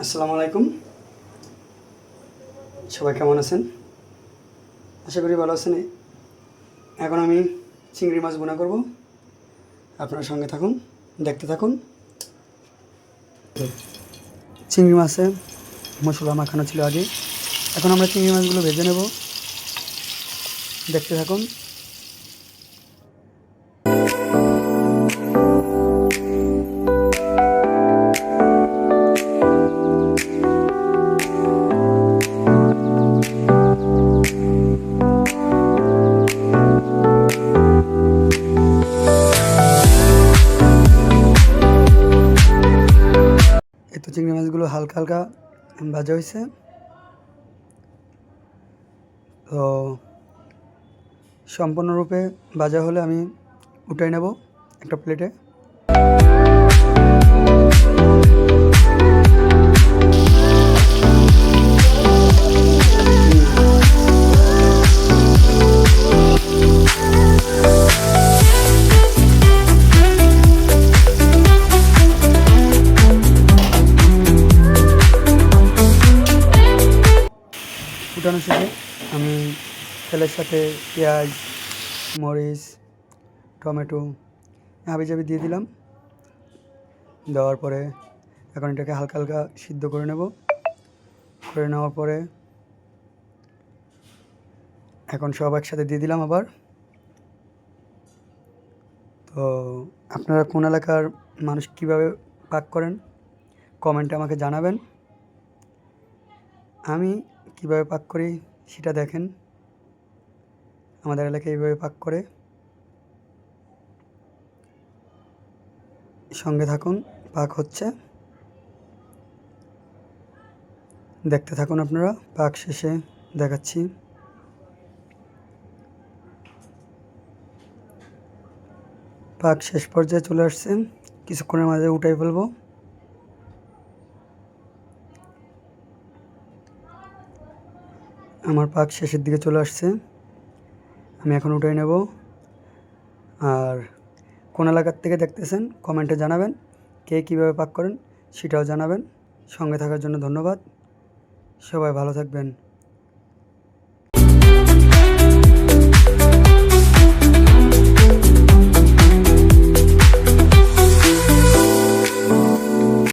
আসসালামু আলাইকুম। সবাই কেমন আছেন? আশা করি ভালো আছেন। এখন আমি চিংড়ি মাছ ভুনা করব। আপনার সঙ্গে থাকুন, দেখতে থাকুন। চিংড়ি মাছে মশলা মাখানো ছিল আগে। এখন আমরা চিংড়ি মাছগুলো ভেজে নেব। দেখতে থাকুন। এই তো চিংড়ি মাছগুলো হালকা হালকা ভাজা হয়েছে। তো সম্পূর্ণরূপে ভাজা হলে আমি উঠাই নেব একটা প্লেটে। ফুটানো শেষে আমি তেলের সাথে পেঁয়াজ, মরিচ, টমেটো হাবিজাবি দিয়ে দিলাম। দেওয়ার পরে এখন এটাকে হালকা হালকা সিদ্ধ করে নেব। করে নেওয়ার পরে এখন সব একসাথে দিয়ে দিলাম আবার। তো আপনারা কোন এলাকার মানুষ কীভাবে পাক করেন কমেন্টে আমাকে জানাবেন। আমি কিভাবে পাক করি সেটা দেখেন। আমাদের এলাকায় এইভাবে পাক করে। সঙ্গে থাকুন, পাক হচ্ছে, দেখতে থাকুন আপনারা। পাক শেষে দেখাচ্ছি। পাক শেষ পর্যায়ে চলে আসছে। কিছুক্ষণের মাঝে উঠাই ফেলবো। আমার পাক শেষের দিকে চলে আসছে। আমি এখন উঠাই নেব। আর কোন এলাকার থেকে দেখতেছেন কমেন্টে জানাবেন। কে কীভাবে পাক করেন সেটাও জানাবেন। সঙ্গে থাকার জন্য ধন্যবাদ। সবাই ভালো থাকবেন।